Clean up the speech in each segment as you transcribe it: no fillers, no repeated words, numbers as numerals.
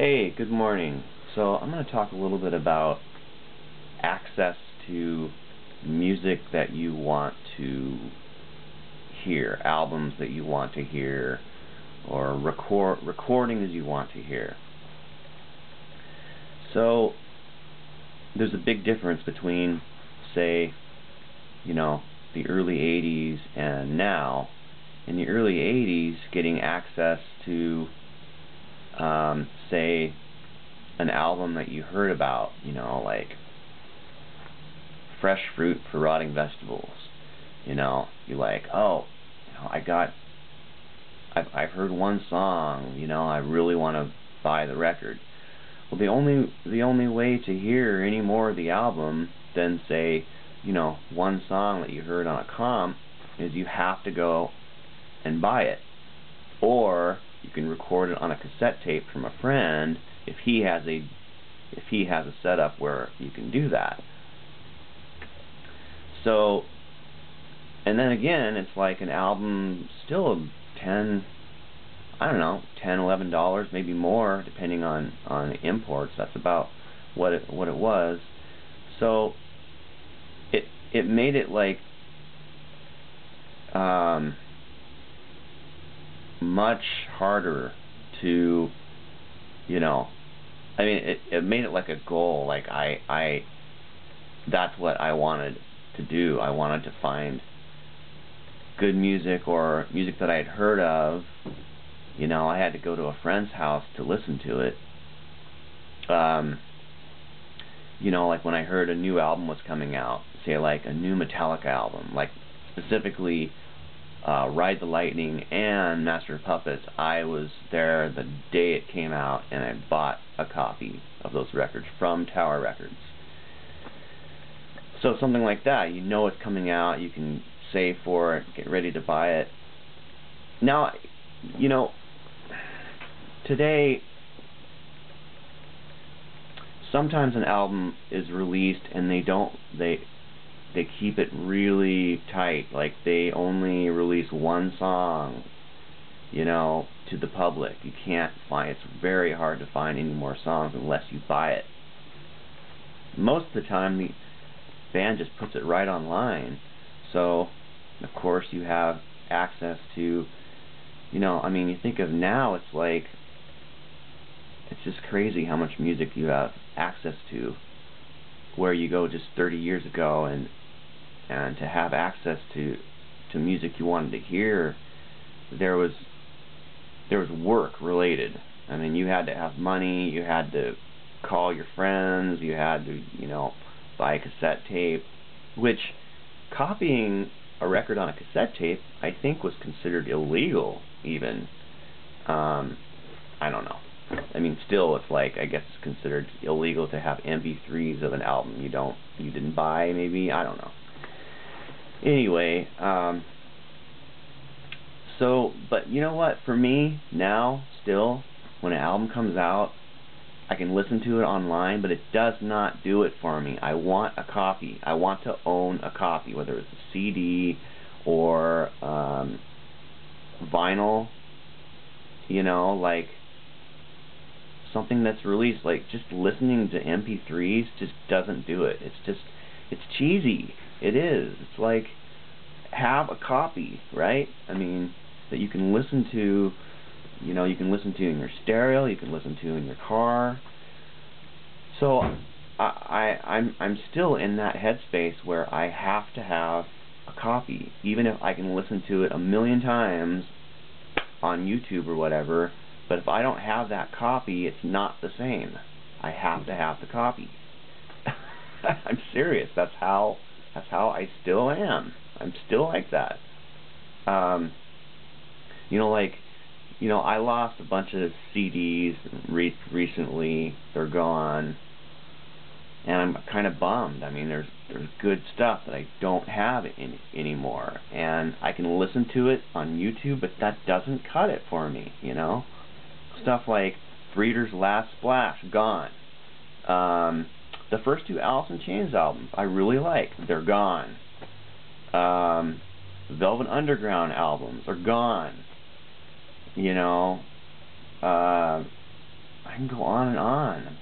Hey, good morning. So I'm going to talk a little bit about access to music that you want to hear, albums that you want to hear, or recordings you want to hear. So there's a big difference between, say, the early 80s and now. In the early 80s, getting access to say an album that you heard about, like Fresh Fruit for Rotting Vegetables. You're like, oh, I've heard one song, I really want to buy the record. Well, the only way to hear any more of the album than, say, one song that you heard on a comp is you have to go and buy it, or you can record it on a cassette tape from a friend if he has a setup where you can do that. So, and then again, it's like an album still $10, $11, maybe more, depending on imports. That's about what it was. So it made it like much harder to, it made it like a goal. Like that's what I wanted to do. I wanted to find good music, or music that I had heard of. I had to go to a friend's house to listen to it. Like when I heard a new album was coming out, say like a new Metallica album, like specifically Ride the Lightning and Master of Puppets, I was there the day it came out, and I bought a copy of those records from Tower Records. So something like that, it's coming out, you can save for it, get ready to buy it. Now, today, sometimes an album is released and they keep it really tight, like they only release one song, to the public. You can't find, it's very hard to find any more songs unless you buy it. Most of the time, the band just puts it right online, so of course you have access to, you think of now, it's like, it's just crazy how much music you have access to, where you go just 30 years ago, and to have access to music you wanted to hear, there was work related. You had to have money, you had to call your friends, you had to, buy a cassette tape, which copying a record on a cassette tape, I think, was considered illegal even. I don't know. Still, it's like, I guess it's considered illegal to have MP3s of an album you didn't buy, maybe, I don't know. Anyway, but you know what, for me, now, still, when an album comes out, I can listen to it online, but it does not do it for me. I want a copy. I want to own a copy, whether it's a CD or vinyl, like something that's released. Like, just listening to MP3s just doesn't do it. It's cheesy. It is. It's like, have a copy, right? That you can listen to, you can listen to in your stereo, you can listen to in your car. So I'm still in that headspace where I have to have a copy, even if I can listen to it a million times on YouTube or whatever. But if I don't have that copy, it's not the same. I have to have the copy. I'm serious. That's how I still am. I'm still like that. I lost a bunch of CDs recently. They're gone, and I'm kind of bummed. There's good stuff that I don't have anymore, and I can listen to it on YouTube, but that doesn't cut it for me. Stuff like Breeder's Last Splash, gone. The first two Alice in Chains albums I really like. They're gone. Velvet Underground albums are gone. I can go on and on.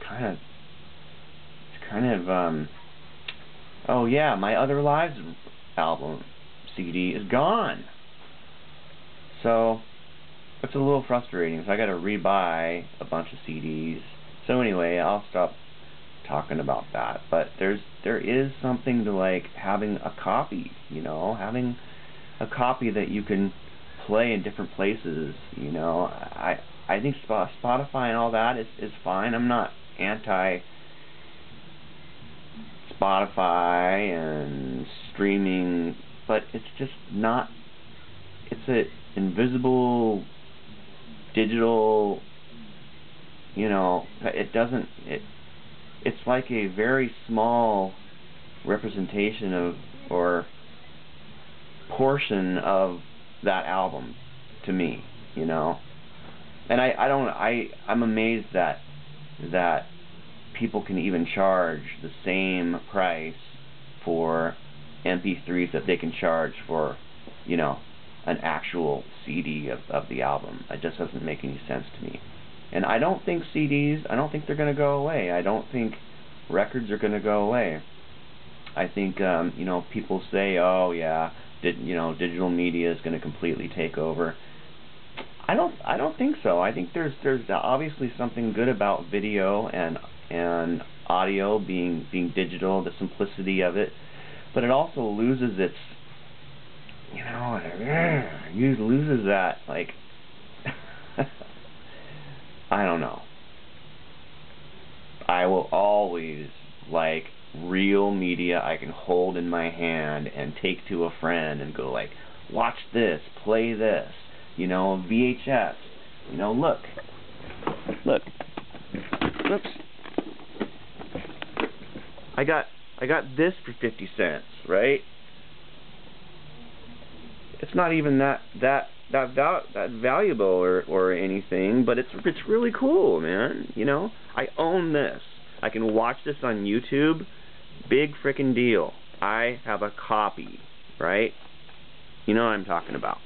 Oh yeah, my Other Lives album CD is gone. So it's a little frustrating. So I got to rebuy a bunch of CDs. So anyway, I'll stop talking about that. But there is something to like having a copy. You know, having a copy that you can play in different places. You know, I think Spotify and all that is fine. I'm not anti Spotify and streaming, but it's just not. It's a invisible digital. You know, it doesn't. It's like a very small representation of or portion of that album to me. You know, and I'm amazed that people can even charge the same price for MP3s that they can charge for, you know, an actual CD of the album. It just doesn't make any sense to me. And I don't think CDs, I don't think they're going to go away. I don't think records are going to go away. I think, you know, people say, oh yeah, digital media is going to completely take over. I don't think so. I think there's obviously something good about video and audio being digital, the simplicity of it, but it also loses its, you know, it loses that, like, I don't know. I will always like real media I can hold in my hand and take to a friend and go like, watch this, play this, you know, VHS, you know, look, whoops, I got this for 50 cents, right? It's not even that valuable or anything, but it's really cool, man. You know, I own this. I can watch this on YouTube. Big frickin' deal. I have a copy, right? You know what I'm talking about.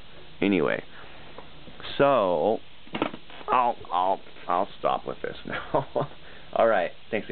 Anyway, so I'll stop with this now. All right, thanks, guys.